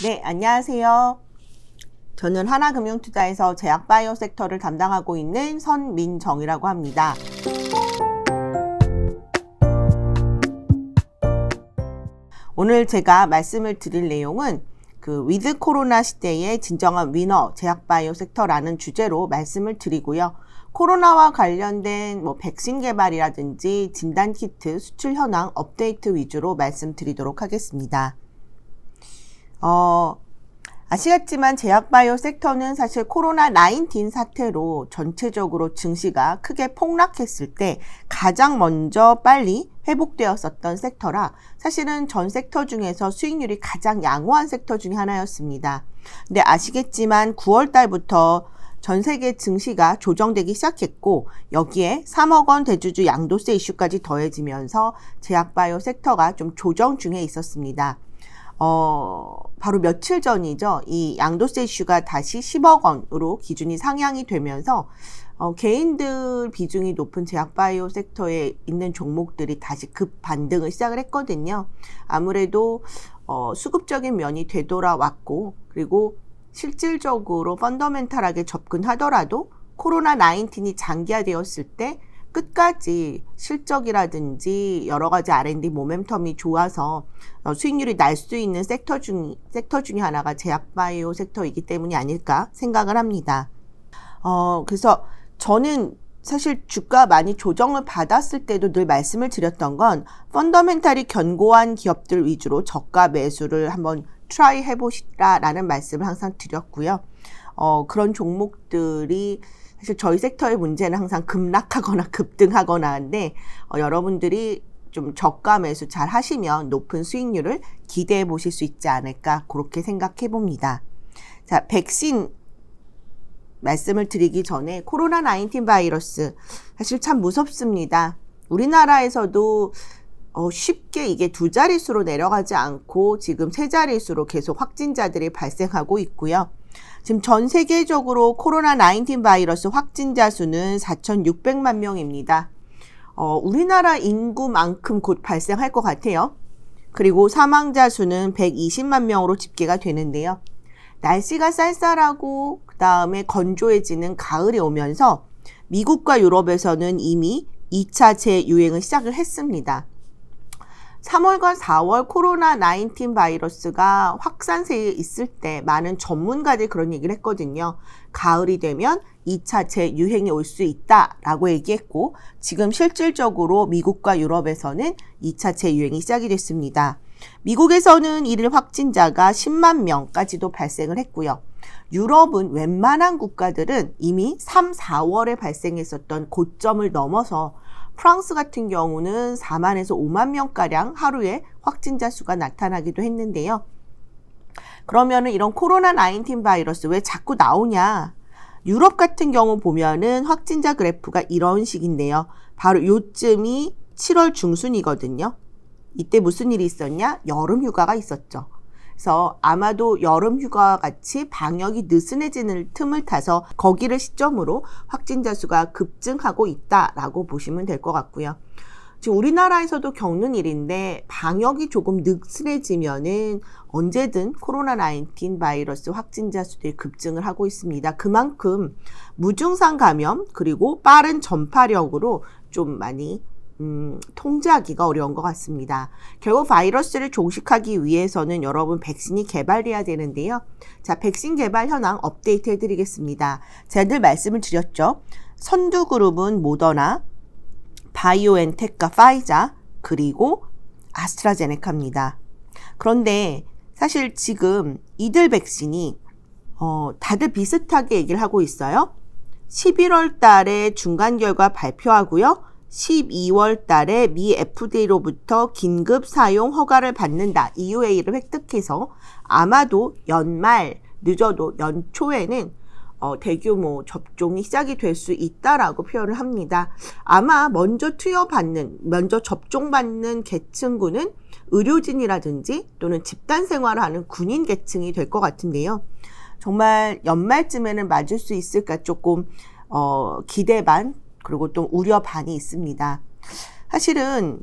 네, 안녕하세요. 저는 하나금융투자에서 제약바이오 섹터를 담당하고 있는 선민정이라고 합니다. 오늘 제가 말씀을 드릴 내용은 위드 코로나 시대의 진정한 위너 제약바이오 섹터라는 주제로 말씀을 드리고요. 코로나와 관련된 백신 개발이라든지 진단키트 수출 현황 업데이트 위주로 말씀드리도록 하겠습니다. 아시겠지만 제약바이오 섹터는 사실 코로나19 사태로 전체적으로 증시가 크게 폭락했을 때 가장 먼저 빨리 회복되었었던 섹터라 사실은 전 섹터 중에서 수익률이 가장 양호한 섹터 중에 하나였습니다. 근데 아시겠지만 9월 달부터 전 세계 증시가 조정되기 시작했고 여기에 3억 원 대주주 양도세 이슈까지 더해지면서 제약바이오 섹터가 좀 조정 중에 있었습니다. 바로 며칠 전이죠. 이 양도세 이슈가 다시 10억 원으로 기준이 상향이 되면서 개인들 비중이 높은 제약바이오 섹터에 있는 종목들이 다시 급 반등을 시작을 했거든요. 아무래도 수급적인 면이 되돌아왔고 그리고 실질적으로 펀더멘탈하게 접근하더라도 코로나19이 장기화되었을 때 끝까지 실적이라든지 여러 가지 R&D 모멘텀이 좋아서 수익률이 날 수 있는 섹터 중에 하나가 제약바이오 섹터이기 때문이 아닐까 생각을 합니다. 그래서 저는 사실 주가 많이 조정을 받았을 때도 늘 말씀을 드렸던 건 펀더멘탈이 견고한 기업들 위주로 저가 매수를 한번 트라이 해보시라라는 말씀을 항상 드렸고요. 그런 종목들이 사실 저희 섹터의 문제는 항상 급락하거나 급등하거나인데 여러분들이 좀 저가 매수 잘 하시면 높은 수익률을 기대해 보실 수 있지 않을까 그렇게 생각해 봅니다. 자, 백신 말씀을 드리기 전에 코로나19 바이러스 사실 참 무섭습니다. 우리나라에서도 쉽게 이게 두 자릿수로 내려가지 않고 지금 세 자릿수로 계속 확진자들이 발생하고 있고요. 지금 전 세계적으로 코로나19 바이러스 확진자 수는 4,600만 명입니다. 우리나라 인구만큼 곧 발생할 것 같아요. 그리고 사망자 수는 120만 명으로 집계가 되는데요. 날씨가 쌀쌀하고 그 다음에 건조해지는 가을이 오면서 미국과 유럽에서는 이미 2차 재유행을 시작을 했습니다. 3월과 4월 코로나19 바이러스가 확산세에 있을 때 많은 전문가들이 그런 얘기를 했거든요. 가을이 되면 2차 재유행이 올 수 있다라고 얘기했고 지금 실질적으로 미국과 유럽에서는 2차 재유행이 시작이 됐습니다. 미국에서는 일일 확진자가 10만 명까지도 발생을 했고요. 유럽은 웬만한 국가들은 이미 3, 4월에 발생했었던 고점을 넘어서 프랑스 같은 경우는 4만에서 5만 명가량 하루에 확진자 수가 나타나기도 했는데요. 그러면은 이런 코로나19 바이러스 왜 자꾸 나오냐? 유럽 같은 경우 보면은 확진자 그래프가 이런 식인데요. 바로 요쯤이 7월 중순이거든요. 이때 무슨 일이 있었냐? 여름 휴가가 있었죠. 그래서 아마도 여름 휴가와 같이 방역이 느슨해지는 틈을 타서 거기를 시점으로 확진자 수가 급증하고 있다라고 보시면 될 것 같고요. 지금 우리나라에서도 겪는 일인데 방역이 조금 느슨해지면은 언제든 코로나19 바이러스 확진자 수들이 급증을 하고 있습니다. 그만큼 무증상 감염 그리고 빠른 전파력으로 좀 많이 통제하기가 어려운 것 같습니다. 결국 바이러스를 종식하기 위해서는 여러분 백신이 개발돼야 되는데요. 자, 백신 개발 현황 업데이트 해드리겠습니다. 제가 늘 말씀을 드렸죠. 선두그룹은 모더나, 바이오엔텍과 파이자, 그리고 아스트라제네카입니다. 그런데 사실 지금 이들 백신이 다들 비슷하게 얘기를 하고 있어요. 11월 달에 중간 결과 발표하고요. 12월 달에 미 FDA로부터 긴급 사용 허가를 받는다. EUA를 획득해서 아마도 연말, 늦어도 연초에는 대규모 접종이 시작이 될 수 있다라고 표현을 합니다. 아마 먼저 접종받는 계층군은 의료진이라든지 또는 집단 생활을 하는 군인 계층이 될 것 같은데요. 정말 연말쯤에는 맞을 수 있을까 조금 기대 반 그리고 또 우려 반이 있습니다. 사실은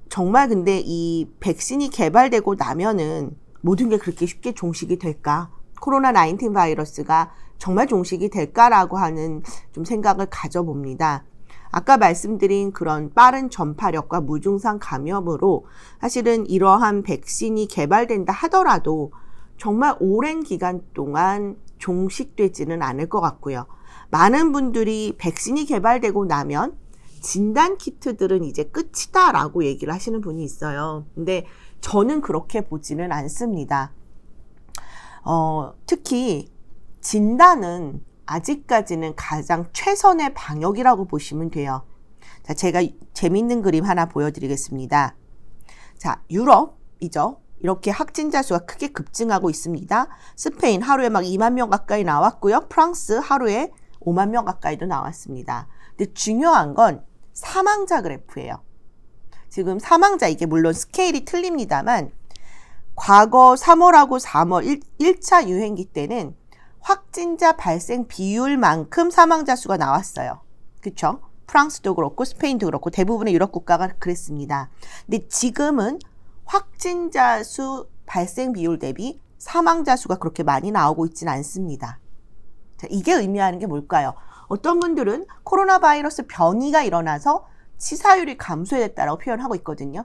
정말 근데 이 백신이 개발되고 나면은 모든 게 그렇게 쉽게 종식이 될까? 코로나19 바이러스가 정말 종식이 될까라고 하는 좀 생각을 가져봅니다. 아까 말씀드린 그런 빠른 전파력과 무증상 감염으로 사실은 이러한 백신이 개발된다 하더라도 정말 오랜 기간 동안 종식되지는 않을 것 같고요. 많은 분들이 백신이 개발되고 나면 진단 키트들은 이제 끝이다라고 얘기를 하시는 분이 있어요. 근데 저는 그렇게 보지는 않습니다. 특히 진단은 아직까지는 가장 최선의 방역이라고 보시면 돼요. 자, 제가 재밌는 그림 하나 보여드리겠습니다. 자, 유럽이죠. 이렇게 확진자 수가 크게 급증하고 있습니다. 스페인 하루에 막 2만 명 가까이 나왔고요. 프랑스 하루에 5만 명 가까이도 나왔습니다. 근데 중요한 건 사망자 그래프예요. 지금 사망자, 이게 물론 스케일이 틀립니다만 과거 3월하고 3월 1차 유행기 때는 확진자 발생 비율만큼 사망자 수가 나왔어요. 그렇죠? 프랑스도 그렇고 스페인도 그렇고 대부분의 유럽 국가가 그랬습니다. 근데 지금은 확진자 수 발생 비율 대비 사망자 수가 그렇게 많이 나오고 있지는 않습니다. 자, 이게 의미하는 게 뭘까요? 어떤 분들은 코로나 바이러스 변이가 일어나서 치사율이 감소했다라고 표현하고 있거든요.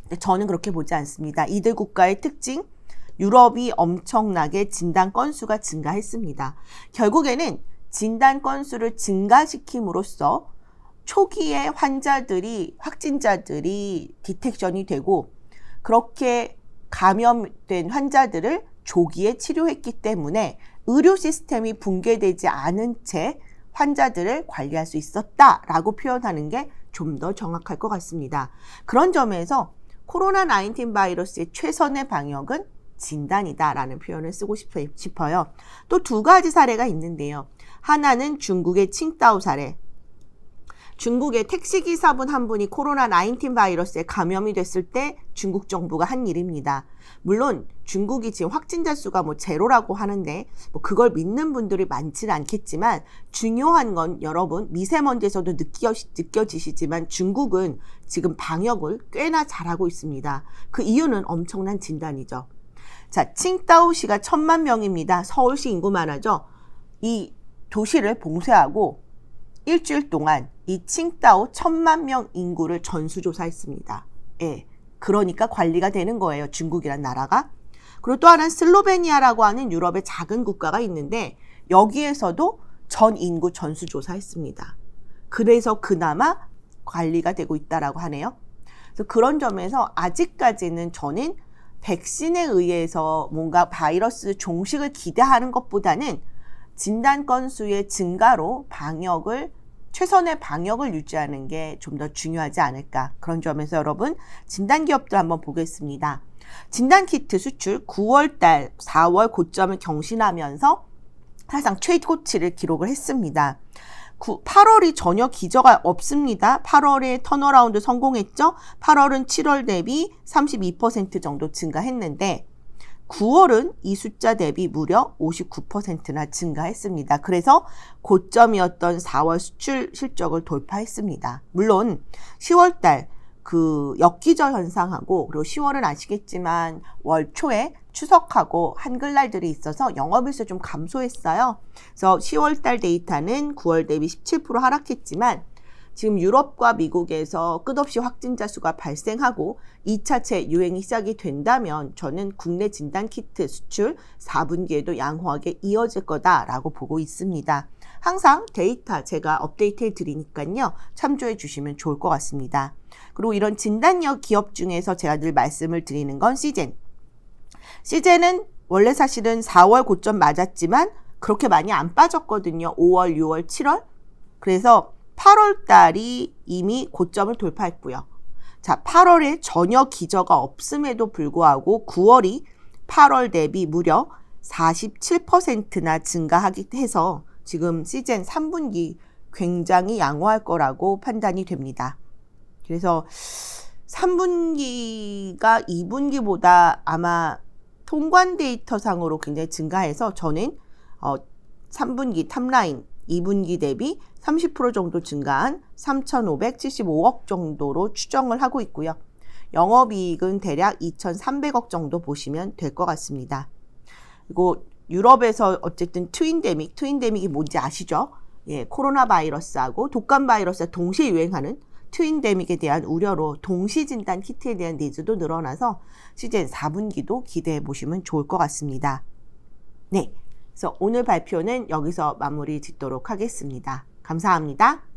근데 저는 그렇게 보지 않습니다. 이들 국가의 특징, 유럽이 엄청나게 진단 건수가 증가했습니다. 결국에는 진단 건수를 증가시킴으로써 초기에 확진자들이 디텍션이 되고 그렇게 감염된 환자들을 조기에 치료했기 때문에 의료 시스템이 붕괴되지 않은 채 환자들을 관리할 수 있었다라고 표현하는 게 좀 더 정확할 것 같습니다. 그런 점에서 코로나19 바이러스의 최선의 방역은 진단이다라는 표현을 쓰고 싶어요. 또 두 가지 사례가 있는데요. 하나는 중국의 칭다오 사례. 중국의 택시기사분 한 분이 코로나19 바이러스에 감염이 됐을 때 중국 정부가 한 일입니다. 물론 중국이 지금 확진자 수가 제로라고 하는데 그걸 믿는 분들이 많지는 않겠지만 중요한 건 여러분 미세먼지에서도 느껴지시지만 중국은 지금 방역을 꽤나 잘하고 있습니다. 그 이유는 엄청난 진단이죠. 자, 칭다오시가 1,000만 명입니다. 서울시 인구만 하죠. 이 도시를 봉쇄하고 일주일 동안 이 칭다오 1,000만 명 인구를 전수조사했습니다. 예, 그러니까 관리가 되는 거예요. 중국이란 나라가. 그리고 또 하나는 슬로베니아라고 하는 유럽의 작은 국가가 있는데 여기에서도 전 인구 전수조사했습니다. 그래서 그나마 관리가 되고 있다라고 하네요. 그래서 그런 점에서 아직까지는 저는 백신에 의해서 뭔가 바이러스 종식을 기대하는 것보다는 진단 건수의 증가로 최선의 방역을 유지하는 게 좀 더 중요하지 않을까. 그런 점에서 여러분 진단 기업들 한번 보겠습니다. 진단 키트 수출 9월달 4월 고점을 경신하면서 사실상 최고치를 기록을 했습니다. 8월이 전혀 기저가 없습니다. 8월에 턴어라운드 성공했죠. 8월은 7월 대비 32% 정도 증가했는데 9월은 이 숫자 대비 무려 59%나 증가했습니다. 그래서 고점이었던 4월 수출 실적을 돌파했습니다. 물론 10월달 그 역기저 현상하고 그리고 10월은 아시겠지만 월 초에 추석하고 한글날들이 있어서 영업일수 좀 감소했어요. 그래서 10월달 데이터는 9월 대비 17% 하락했지만 지금 유럽과 미국에서 끝없이 확진자 수가 발생하고 2차체 유행이 시작이 된다면 저는 국내 진단키트 수출 4분기에도 양호하게 이어질 거다라고 보고 있습니다. 항상 데이터 제가 업데이트해 드리니까요. 참조해 주시면 좋을 것 같습니다. 그리고 이런 진단력 기업 중에서 제가 늘 말씀을 드리는 건 시젠. 시젠은 원래 사실은 4월 고점 맞았지만 그렇게 많이 안 빠졌거든요. 5월, 6월, 7월. 그래서 8월 달이 이미 고점을 돌파했고요. 자, 8월에 전혀 기저가 없음에도 불구하고 9월이 8월 대비 무려 47%나 증가하기 해서 지금 시즌 3분기 굉장히 양호할 거라고 판단이 됩니다. 그래서 3분기가 2분기보다 아마 통관 데이터 상으로 굉장히 증가해서 저는 3분기 탑라인 2분기 대비 30% 정도 증가한 3,575억 정도로 추정을 하고 있고요. 영업이익은 대략 2,300억 정도 보시면 될 것 같습니다. 그리고 유럽에서 어쨌든 트윈데믹이 뭔지 아시죠? 예, 코로나 바이러스하고 독감 바이러스가 동시에 유행하는 트윈데믹에 대한 우려로 동시진단 키트에 대한 니즈도 늘어나서 시즌 4분기도 기대해 보시면 좋을 것 같습니다. 네, 그래서 오늘 발표는 여기서 마무리 짓도록 하겠습니다. 감사합니다.